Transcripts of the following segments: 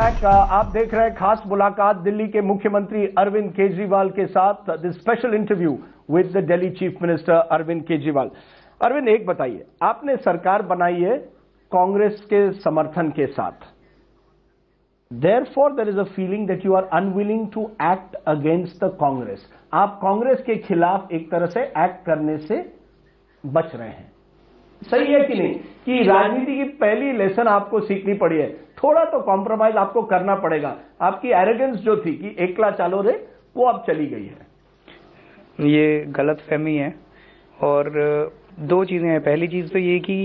Back. आप देख रहे हैं खास मुलाकात दिल्ली के मुख्यमंत्री अरविंद केजरीवाल के साथ, this special interview with the Delhi chief minister Arvind Kejriwal. Arvind, एक बताइए, आपने सरकार बनाई है कांग्रेस के समर्थन के साथ, therefore there is a feeling that you are unwilling to act against the Congress. आप कांग्रेस के खिलाफ एक तरह से एक्ट करने से बच रहे हैं, सही है कि नहीं? कि राजनीति की पहली लेसन आपको सीखनी पड़ी है, थोड़ा तो कॉम्प्रोमाइज आपको करना पड़ेगा। आपकी एरोगेंस जो थी कि एकला चालो रे, वो अब चली गई है। ये गलत फहमी है और दो चीजें हैं। पहली चीज तो ये कि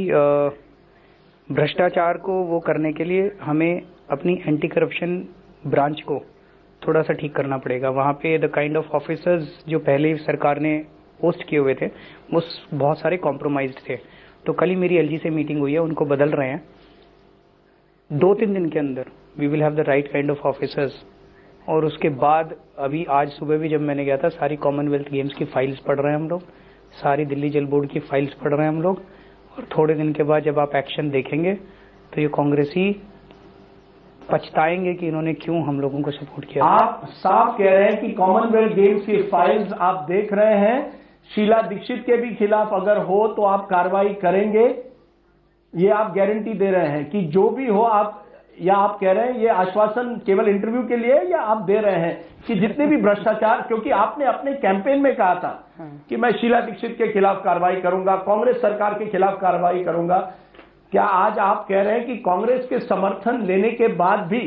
भ्रष्टाचार को वो करने के लिए हमें अपनी एंटी करप्शन ब्रांच को थोड़ा सा ठीक करना पड़ेगा। वहां पे द काइंड ऑफ ऑफिसर्स जो पहले सरकार ने पोस्ट किए हुए थे वो बहुत सारे कॉम्प्रोमाइज्ड थे। तो कल ही मेरी एलजी से मीटिंग हुई है, उनको बदल रहे हैं। 2-3 दिन के अंदर we will have the right kind of officers. और उसके बाद अभी आज सुबह भी जब मैंने गया था, सारी कॉमनवेल्थ गेम्स की फाइल्स पढ़ रहे हैं हम लोग, सारी दिल्ली जल बोर्ड की फाइल्स पढ़ रहे हैं हम लोग। और थोड़े दिन के बाद जब आप एक्शन देखेंगे तो ये कांग्रेसी पछताएंगे कि इन्होंने क्यों हम लोगों को सपोर्ट किया। आप साफ कह रहे हैं कि कॉमनवेल्थ गेम्स की फाइल्स आप देख रहे हैं, शीला दीक्षित के भी खिलाफ अगर हो तो आप कार्रवाई करेंगे, ये आप गारंटी दे रहे हैं कि जो भी हो आप, या आप कह रहे हैं ये आश्वासन केवल इंटरव्यू के लिए, या आप दे रहे हैं कि जितने भी भ्रष्टाचार, क्योंकि आपने अपने कैंपेन में कहा था कि मैं शीला दीक्षित के खिलाफ कार्रवाई करूंगा, कांग्रेस सरकार के खिलाफ कार्रवाई करूंगा, क्या आज आप कह रहे हैं कि कांग्रेस के समर्थन लेने के बाद भी,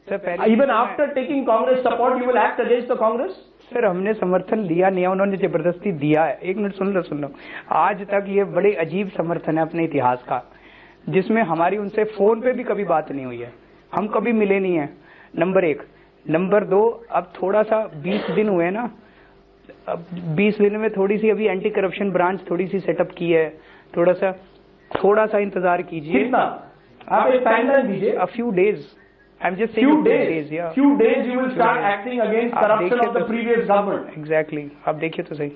even after taking Congress support, you will act against the Congress? Sir, हमने समर्थन लिया नहीं है, उन्होंने जबरदस्ती दिया है। एक मिनट सुन लो। आज तक ये बड़े अजीब समर्थन है अपने इतिहास का, जिसमें हमारी उनसे फोन पे भी कभी बात नहीं हुई है, हम कभी मिले नहीं है, नंबर 1। नंबर 2, अब थोड़ा सा 20 दिन हुए ना, अब 20 दिन में थोड़ी सी अभी एंटी करप्शन ब्रांच थोड़ी सी सेटअप की है, थोड़ा सा इंतजार कीजिए। कितना? आप एक टाइमलाइन दीजिए। A few days. I'm just saying few days. Yeah. Few days you will start acting against corruption of the previous government. Exactly. आप देखिए तो सही।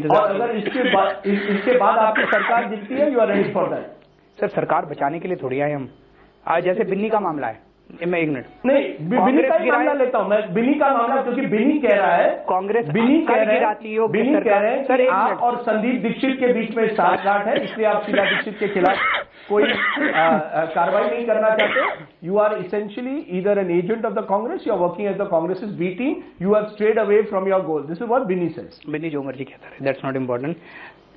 और अगर इसके बाद आपकी सरकार जीतती है, you are ready for that. Sir, सरकार बचाने के लिए थोड़ी आए हम। आज जैसे बिन्नी का मामला है, मैं 1 मिनट नहीं, बिन्नी का मामला लेता हूं मैं, बिन्नी का मामला, क्योंकि बिन्नी कह रहा है, कांग्रेस बिन्नी कह रहे हैं सर, आप और संदीप दीक्षित के बीच में साठगांठ है, इसलिए आप शीला दीक्षित के खिलाफ कोई कार्रवाई नहीं करना चाहते। You are essentially either an agent of the Congress, you are working as the Congress B team, you have strayed away from your goal. This is what Binny says. Binny जो मर्जी कहता है, that's not important.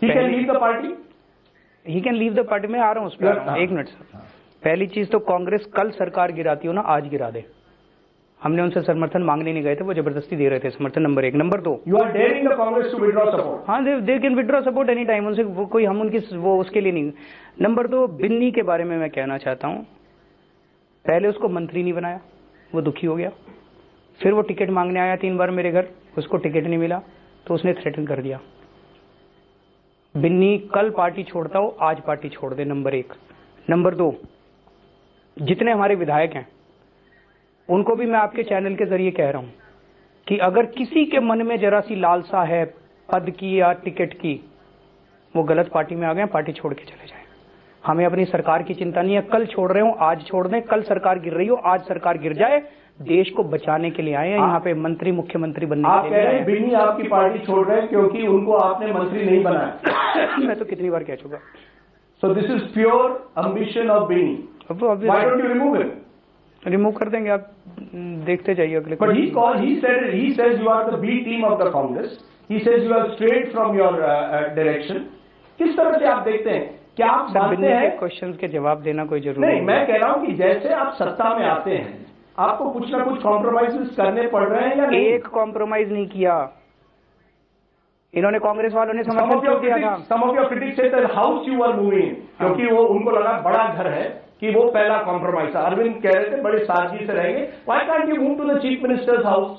He can leave the party, he can leave the party. में आ रहा हूं उस पर। 1 मिनट सर। पहली चीज तो कांग्रेस कल सरकार गिराती हो ना, आज गिरा दे। हमने उनसे समर्थन मांगने नहीं गए थे, वो जबरदस्ती दे रहे थे समर्थन, number 1। Number 2, you are daring the Congress to withdraw support. हाँ, they can withdraw support any time. उनसे वो कोई, हम उनकी वो उसके लिए नहीं। नंबर 2, बिन्नी के बारे में मैं कहना चाहता हूं, पहले उसको मंत्री नहीं बनाया, वो दुखी हो गया। फिर वो टिकट मांगने आया 3 बार मेरे घर, उसको टिकट नहीं मिला तो उसने थ्रेटन कर दिया। बिन्नी कल पार्टी छोड़ता हो, आज पार्टी छोड़ दे, नंबर 1। नंबर 2, जितने हमारे विधायक हैं उनको भी मैं आपके चैनल के जरिए कह रहा हूं कि अगर किसी के मन में जरा सी लालसा है पद की या टिकट की, वो गलत पार्टी में आ गए, पार्टी छोड़ के चले जाएं। हमें अपनी सरकार की चिंता नहीं है, कल छोड़ रहे हो आज छोड़ दें, कल सरकार गिर रही हो आज सरकार गिर जाए, देश को बचाने के लिए आए हैं यहाँ पे, मंत्री मुख्यमंत्री बनने के लिए। आप कह रहे हैं बिन्नी आपकी पार्टी छोड़ रहे हैं क्योंकि उनको आपने मंत्री नहीं बनाया। मैं तो कितनी बार कह चुका। So this is pure ambition of Binny. Why don't you remove him? Remove कर देंगे, आप देखते जाइए अगले। But he says you are the B team of the Congress. He says you have strayed from your direction. किस तरह से आप देखते हैं? क्या आप मानते हैं? क्वेश्चंस के जवाब देना कोई जरूरी नहीं। मैं कह रहा हूं कि जैसे आप सत्ता में आते हैं, आपको कुछ ना कुछ कॉम्प्रोमाइज करने पड़ रहे हैं या नहीं? एक कॉम्प्रोमाइज नहीं किया इन्होंने, कांग्रेस वालों ने समर्थन क्यों किया था? Some of your critics said that house you were moving, क्योंकि वो उनको लगा बड़ा घर है कि वो पहला कॉम्प्रोमाइज था। अरविंद कह रहे थे बड़े सादगी से रहेंगे। Why can't you move to the chief minister's house?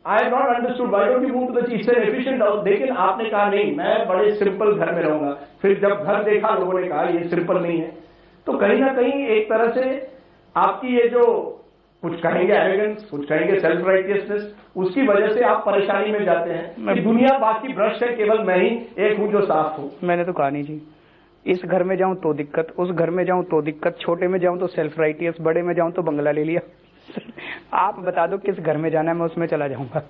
I have not understood. Why don't you move to the chief? It's an efficient house. लेकिन आपने कहा नहीं, मैं बड़े सिंपल घर में रहूंगा। फिर जब घर देखा, लोगों ने कहा ये सिंपल नहीं है। तो कहीं ना कहीं एक तरह से आपकी ये जो कुछ कहेंगे एरोगेंस, कुछ कहेंगे सेल्फ राइटियसनेस, उसकी वजह से आप परेशानी में जाते हैं कि दुनिया बाकी भ्रष्ट है, केवल मैं ही एक हूं जो साफ हूं। मैंने तो कहा नहीं जी, इस घर में जाऊं तो दिक्कत, उस घर में जाऊं तो दिक्कत, छोटे में जाऊं तो सेल्फ राइटियस, बड़े में जाऊं तो बंगला ले लिया। आप बता दो किस घर में जाना है, मैं उसमें चला जाऊंगा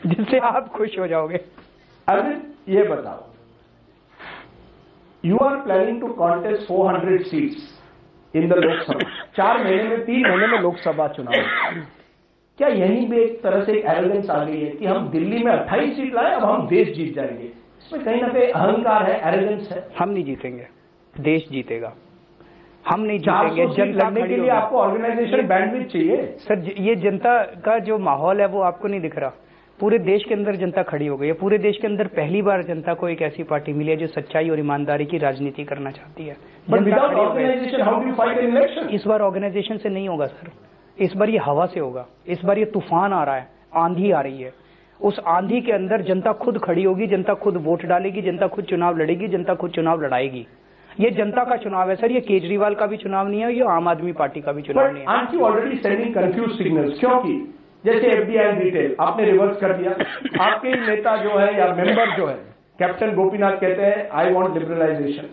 जिससे आप खुश हो जाओगे। अरविंद, ये बताओ, you are planning to contest 400 seats in the Lok Sabha. 3 महीने में लोकसभा चुनाव। क्या यहीं भी एक तरह से एरोगेंस आ गई है कि हम दिल्ली में 28 सीट लाए, अब हम देश जीत जाएंगे? इसमें कहीं ना कहीं अहंकार है, एरोगेंस है। हम नहीं जीतेंगे, देश जीतेगा। हम नहीं जीतेंगे। जब लड़ने के लिए आपको ऑर्गेनाइजेशन बैंडविड्थ चाहिए। सर, ये जनता का जो माहौल है वो आपको नहीं दिख रहा। पूरे देश के अंदर जनता खड़ी हो गई है। पूरे देश के अंदर पहली बार जनता को एक ऐसी पार्टी मिली है जो सच्चाई और ईमानदारी की राजनीति करना चाहती है। इस बार ऑर्गेनाइजेशन से नहीं होगा सर, इस बार ये हवा से होगा। इस बार ये तूफान आ रहा है, आंधी आ रही है। उस आंधी के अंदर जनता खुद खड़ी होगी, जनता खुद वोट डालेगी, जनता खुद चुनाव लड़ेगी, जनता खुद चुनाव लड़ाएगी। ये जनता का चुनाव है सर, ये केजरीवाल का भी चुनाव नहीं है, ये आम आदमी पार्टी का भी चुनाव नहीं है। Aren't you already sending confuse signals? क्योंकि जैसे एफडीआई रिटेल आपने रिवर्स कर दिया। आपके ही नेता जो है या मेंबर जो है कैप्टन गोपीनाथ कहते हैं I want liberalisation.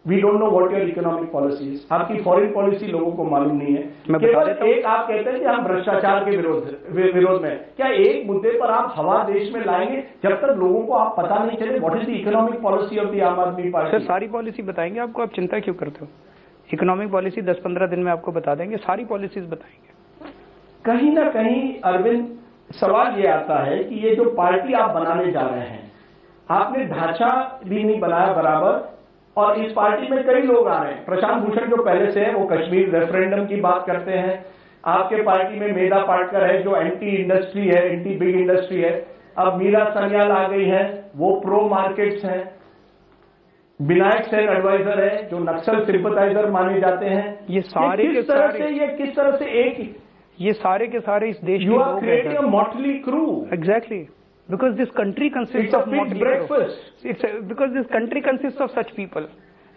We don't know what your economic policies. आपकी फॉरेन पॉलिसी लोगों को मालूम नहीं है। केवल एक आप कहते हैं कि हम भ्रष्टाचार के विरोध में। क्या एक मुद्दे पर आप हवा देश में लाएंगे जब तक लोगों को आप पता नहीं चले what is the economic policy of the आम आदमी पार्टी? सर, सारी पॉलिसी बताएंगे आपको, आप चिंता क्यों करते हो? इकोनॉमिक पॉलिसी 10-15 दिन में आपको बता देंगे, सारी पॉलिसीज बताएंगे। कहीं ना कहीं अरविंद, सवाल ये आता है कि ये जो पार्टी आप बनाने जा रहे हैं, आपने ढांचा भी नहीं बनाया बराबर, और इस पार्टी में कई लोग आ रहे हैं। प्रशांत भूषण जो पहले से है वो कश्मीर रेफरेंडम की बात करते हैं। आपके पार्टी में मेधा पाटकर है जो एंटी इंडस्ट्री है, एंटी बिग इंडस्ट्री है। अब मीरा सन्याल आ गई है, वो प्रो मार्केट्स हैं। विनायक सेन एडवाइजर है जो नक्सल सिंपथाइजर माने जाते हैं। ये सारे किस तरह से एक ये सारे के सारे इस देश You are creating a motley crew. Exactly. Because this country consists of motley breakfast. Because this country consists of such people.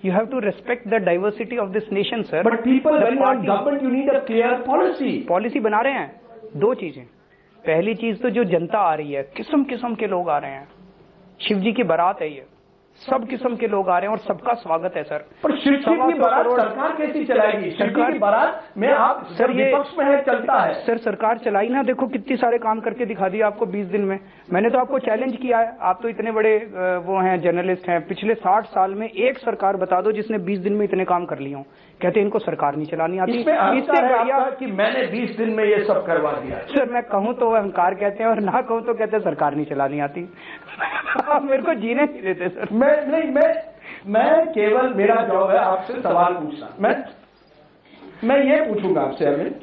You have to respect the diversity of this nation, sir. But people, when you are in government, you need a clear policy. Policy बना रहे हैं। 2 चीजें। पहली चीज तो जो जनता आ रही है, किस्म किस्म के लोग आ रहे हैं। शिव जी की बारात है ये, सब किस्म के लोग आ रहे हैं और सबका स्वागत है सर। पर शिव जी की बारात सरकार कैसी चलाएगी? सरकार की बारात में आप सर विपक्ष में है, चलता है सर। सरकार चलाई ना, देखो कितने सारे काम करके दिखा दिया आपको 20 दिन में। मैंने तो आपको चैलेंज किया है, आप तो इतने बड़े वो हैं, जर्नलिस्ट हैं। पिछले 60 साल में एक सरकार बता दो जिसने 20 दिन में इतने काम कर लिए हों। कहते हैं इनको सरकार नहीं चलानी आती। इससे बढ़िया कि मैंने 20 दिन में ये सब करवा दिया। सर, मैं कहूँ तो अहंकार कहते हैं और ना कहूँ तो कहते हैं सरकार नहीं चलानी आती। आप मेरे को जीने नहीं देते सर। मैं केवल, मेरा जॉब है आपसे सवाल पूछना। मैं ये पूछूंगा आपसे अरविंद,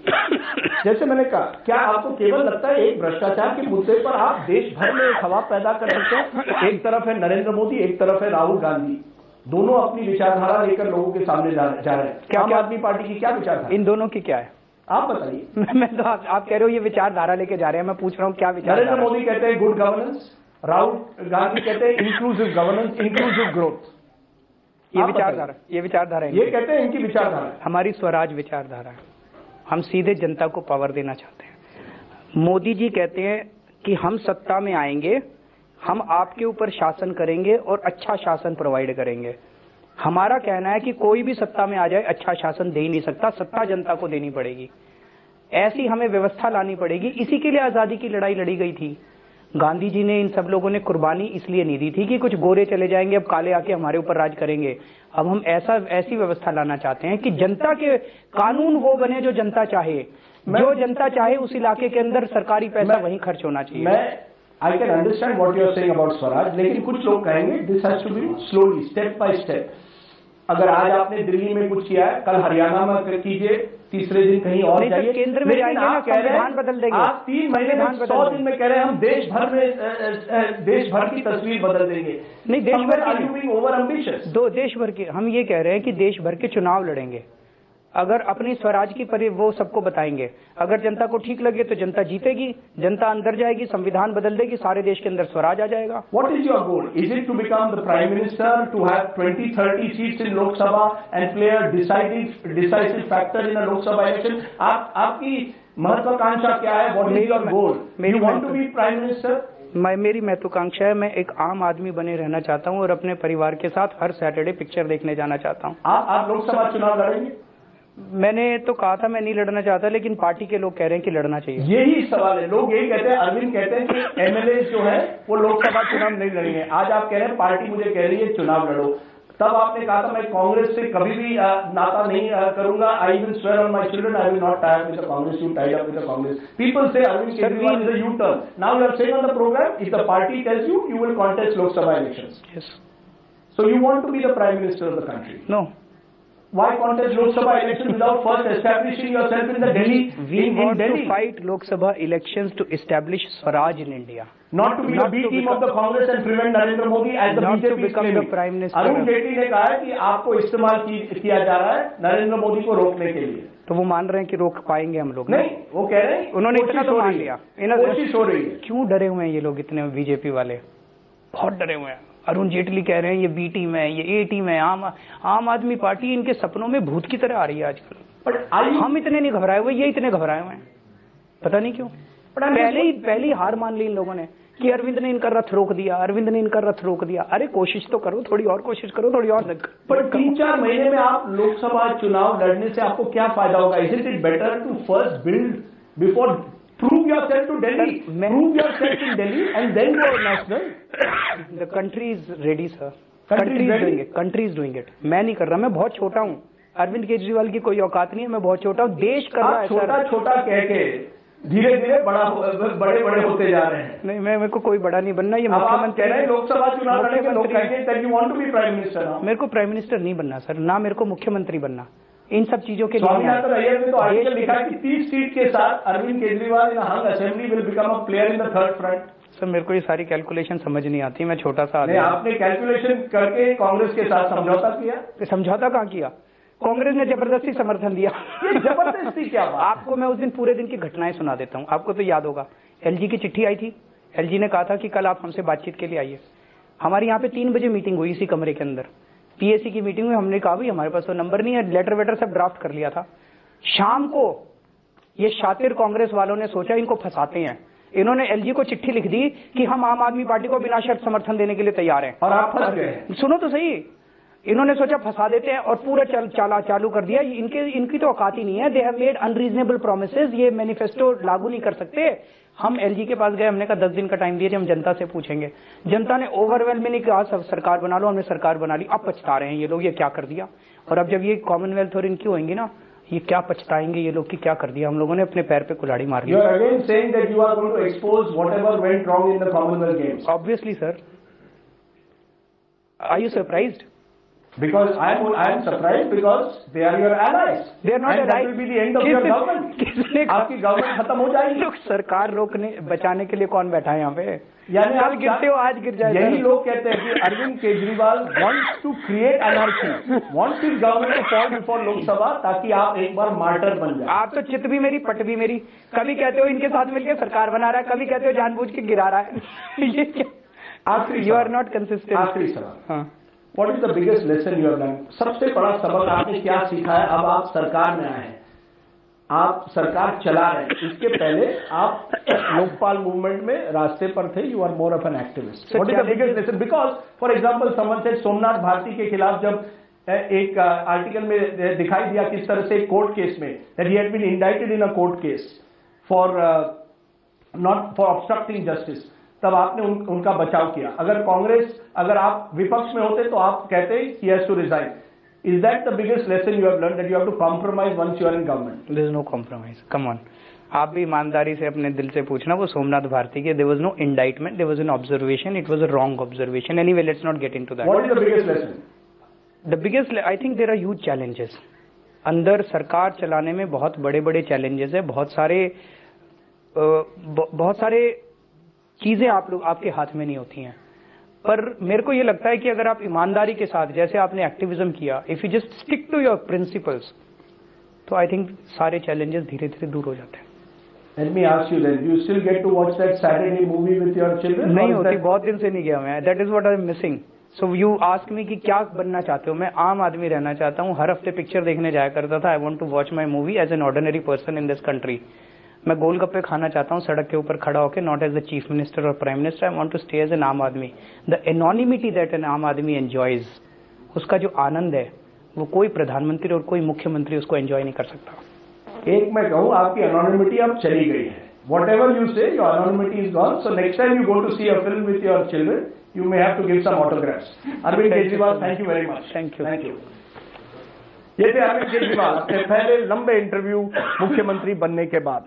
जैसे मैंने कहा, क्या आपको केवल लगता है एक भ्रष्टाचार के मुद्दे पर आप देश भर में एक हवा पैदा कर सकते हैं? एक तरफ है नरेंद्र मोदी, एक तरफ है राहुल गांधी, दोनों अपनी विचारधारा लेकर लोगों के सामने जा रहे हैं। आम आदमी पार्टी की क्या विचारधारा? इन दोनों की क्या है आप बताइए। मैं तो आप कह रहे हो ये विचारधारा लेके जा रहे हैं, मैं पूछ रहा हूँ क्या विचार? नरेंद्र मोदी कहते हैं गुड गवर्नेंस, राहुल गांधी कहते हैं इंक्लूसिव गवर्नेंस, इंक्लूसिव ग्रोथ। ये विचारधारा है। ये कहते हैं इनकी विचारधारा। हमारी स्वराज विचारधारा है। हम सीधे जनता को पावर देना चाहते हैं। मोदी जी कहते हैं कि हम सत्ता में आएंगे, हम आपके ऊपर शासन करेंगे और अच्छा शासन प्रोवाइड करेंगे। हमारा कहना है कि कोई भी सत्ता में आ जाए अच्छा शासन दे ही नहीं सकता, सत्ता जनता को देनी पड़ेगी। ऐसी हमें व्यवस्था लानी पड़ेगी। इसी के लिए आजादी की लड़ाई लड़ी गई थी। गांधी जी ने, इन सब लोगों ने कुर्बानी इसलिए नहीं दी थी कि कुछ गोरे चले जाएंगे, अब काले आके हमारे ऊपर राज करेंगे। अब हम ऐसी व्यवस्था लाना चाहते हैं कि जनता के कानून वो बने जो जनता चाहे, जो जनता चाहे उस इलाके के अंदर सरकारी पैसा वहीं खर्च होना चाहिए। I can understand what you are saying about Swaraj, लेकिन कुछ लोग कहेंगे this has to be slowly, step by step. अगर आज आपने दिल्ली में कुछ किया है, कल हरियाणा में कीजिए, तीसरे दिन कहीं और जाइए। केंद्र में जाएंगे ना, संविधान बदल देंगे। आप 3 महीने में 100 दिन में कह रहे हैं हम देश भर की तस्वीर बदल देंगे। नहीं, देश भर की ओवर एम्बिशियस। देश भर के, हम ये कह रहे हैं कि देश भर के चुनाव लड़ेंगे। अगर अपनी स्वराज की वो सबको बताएंगे, अगर जनता को ठीक लगे तो जनता जीतेगी, जनता अंदर जाएगी, संविधान बदल देगी, सारे देश के अंदर स्वराज आ जाएगा। What is your goal? Is it to become the prime minister, to have 20-30 seats in Lok Sabha and play a decisive factor in a Lok Sabha election? आपकी महत्वाकांक्षा क्या है? What is your goal? You want to be prime minister? मेरी महत्वाकांक्षा है, मैं एक आम आदमी बने रहना चाहता हूं और अपने परिवार के साथ हर सैटरडे पिक्चर देखने जाना चाहता हूं। आप लोकसभा चुनाव लड़ेंगे? मैंने तो कहा था मैं नहीं लड़ना चाहता, लेकिन पार्टी के लोग कह रहे हैं कि लड़ना चाहिए। यही सवाल है, लोग यही कहते हैं, अरविंद कहते हैं कि एमएलए जो है वो लोकसभा चुनाव नहीं लड़ेंगे। आज आप कह रहे हैं पार्टी मुझे कह रही है चुनाव लड़ो, तब आपने कहा था मैं कांग्रेस से कभी भी नाता नहीं करूंगा। I will swear on my children I will not tie up with the Congress. You tied up with the Congress. People से Arvind Kejriwal is a U turn. Now you are saying on the programme if the party tells you you will contest Lok Sabha elections. Yes. So you want to be the prime minister of the country? No. Why contest Lok Sabha election without first establishing yourself in the Delhi? We in want Delhi? to fight Lok Sabha elections to establish Swaraj in India. Not to be the B team of the Congress and prevent Narendra Modi as the Not to BJP is become the claiming. Prime Minister. Arun Jaitley ने कहा है कि आपको इस्तेमाल किया जा रहा है नरेंद्र मोदी को रोकने के लिए। तो वो मान रहे हैं कि रोक पाएंगे हम लोग? नहीं, वो कह रहे हैं उन्होंने इतना तो मान लिया। कोशिश हो रही है। क्यों डरे हुए हैं ये लोग इतने, बीजेपी वाले बहुत डरे हुए हैं। अरुण जेटली कह रहे हैं ये बी टीम है, ये ए टीम है। आम आदमी पार्टी इनके सपनों में भूत की तरह आ रही है आजकल। बट हम इतने नहीं घबराए हुए, ये इतने घबराए हुए हैं, पता नहीं क्यों। पहले ही हार मान ली इन लोगों ने कि अरविंद ने इनका रथ रोक दिया, अरविंद ने इनका रथ रोक दिया। अरे कोशिश तो करो, थोड़ी और कोशिश करो, थोड़ी और। पर 3-4 महीने में आप लोकसभा चुनाव लड़ने से आपको क्या फायदा होगा? Is it better to first build before prove yourself to Delhi, prove yourself in Delhi and then go national? The country is ready, sir. Country is doing it. Country is doing it. मैं नहीं कर रहा, मैं बहुत छोटा हूँ। अरविंद केजरीवाल की कोई औकात नहीं है, मैं बहुत छोटा हूँ। देश कर रहा है। छोटा छोटा कह के धीरे धीरे बड़े बड़े होते जा रहे हैं। नहीं, मेरे को कोई बड़ा नहीं बनना। ये मुख्यमंत्री कह रहे हैं लोकसभा चुनाव लड़ेंगे, लोग कहेंगे that you want to be prime minister now. मेरे को प्राइम मिनिस्टर नहीं बनना सर, ना मेरे को मुख्यमंत्री बनना। इन सब चीजों के स्वामीनाथन अय्यर ने तो आर्टिकल लिखा कि 30 सीट के साथ Arvind Kejriwal in hung assembly will become a player in the third front. Sir मेरे को ये सारी कैलकुलेशन समझ नहीं आती, मैं छोटा सा आदमी। आपने कैलकुलेशन करके कांग्रेस के साथ समझौता किया? समझौता कहाँ किया? कांग्रेस ने जबरदस्ती समर्थन दिया। ये जबरदस्ती क्या बात? आपको मैं उस दिन पूरे दिन की घटनाएं सुना देता हूँ, आपको तो याद होगा। एलजी की चिट्ठी आई थी, एलजी ने कहा था कि कल आप हमसे बातचीत के लिए आइए। हमारे यहाँ पे 3 बजे मीटिंग हुई इसी कमरे के अंदर, पीएसी की मीटिंग में। हमने कहा भाई हमारे पास तो नंबर नहीं है, लेटर वेटर सब ड्राफ्ट कर लिया था। शाम को ये शातिर कांग्रेस वालों ने सोचा इनको फंसाते हैं, इन्होंने एलजी को चिट्ठी लिख दी कि हम आम आदमी पार्टी को बिना शर्त समर्थन देने के लिए तैयार हैं। और आप फंस गए। सुनो तो सही, इन्होंने सोचा फंसा देते हैं और पूरा चालू कर दिया। इनकी तो औकात ही नहीं है। They have made unreasonable promises. ये मैनिफेस्टो लागू नहीं कर सकते। हम एलजी के पास गए, हमने कहा 10 दिन का टाइम दिए, हम जनता से पूछेंगे। जनता ने ओवरवेलमिंग कहा सब सरकार बना लो, हमने सरकार बना ली। अब पछता रहे हैं ये लोग, ये क्या कर दिया। और अब जब ये कॉमनवेल्थ और इनकी होंगी ना, ये क्या पछताएंगे ये लोग कि क्या कर दिया हम लोगों ने, अपने पैर पे कुल्हाड़ी मार ली। You are again saying that you are going to expose whatever went wrong in the Commonwealth Games. Obviously, sir. Are you surprised? Because I am surprised because they are your allies. They are not allies. That will be the end of your government. आपकी government खत्म हो जाएगी। लोग सरकार बचाने के लिए कौन बैठा है यहाँ पे? यानी कल गिरते हो आज गिर जाए। यही लोग कहते हैं कि Arvind Kejriwal wants to create anarchy, wants his government to fall before Lok Sabha, ताकि आप एक बार मार्टर बन जाए। आप तो चित भी मेरी पट भी मेरी। कभी कहते हो इनके साथ मिलकर सरकार बना रहा है, कभी कहते हो जानबूझ के गिरा रहा है। ये क्या? आखिरी यू आर नॉट कंसिस्टेंट। आखिरी सवाल, हाँ, What is the biggest lesson you have learned? सबसे बड़ा सबक आपने क्या सीखा है? अब आप सरकार में आए हैं, आप सरकार चला रहे हैं, इसके पहले आप लोकपाल मूवमेंट में रास्ते पर थे, you are more of an activist. What is the biggest lesson? Because for example someone said Somnath Bharti के खिलाफ जब एक आर्टिकल में दिखाई दिया किस तरह से कोर्ट केस में that he had been indicted in a court case for not for obstructing justice, तब आपने उनका बचाव किया। अगर आप विपक्ष में होते तो आप कहते ही has to resign. Is that the biggest lesson you have learn that you have to compromise once you are in government? There is no compromise, come on. आप भी ईमानदारी से अपने दिल से पूछना, वो सोमनाथ भारती के, there was no indictment, there was an observation, it was a wrong observation. Anyway, let's not get into that. What is the biggest lesson? The biggest, I think there are huge challenges. अंदर सरकार चलाने में बहुत बड़े बड़े challenges है, बहुत सारे चीजें आपके हाथ में नहीं होती हैं। पर मेरे को ये लगता है कि अगर आप ईमानदारी के साथ, जैसे आपने एक्टिविज्म किया, if you just stick to your principles, तो आई थिंक सारे चैलेंजेस धीरे धीरे दूर हो जाते हैं। Let me ask you then, do you still get to watch that Saturday movie with your children? नहीं होती, बहुत दिन से नहीं गया मैं। That is what I am missing. So you ask me कि क्या बनना चाहते हो? मैं आम आदमी रहना चाहता हूँ। हर हफ्ते पिक्चर देखने जाया करता था। I want to watch my movie as an ordinary person in this country. मैं गोलगप्पे खाना चाहता हूँ सड़क के ऊपर खड़ा होकर, not as the chief minister और prime minister. I want to stay as an aam aadmi. The anonymity that N aam आदमी एंजॉयज, उसका जो आनंद है वो कोई प्रधानमंत्री और कोई मुख्यमंत्री उसको एंजॉय नहीं कर सकता। एक मैं कहूं, आपकी एनोनिमिटी अब चली गई है। Whatever you say, your anonymity is gone. So next time you go to see a film with your children, you may have to give some autographs. Arvind Kejriwal, thank you very much. Thank you. Thank you. ये थे अरविंद केजरीवाल अपने पहले लंबे interview मुख्यमंत्री बनने के बाद।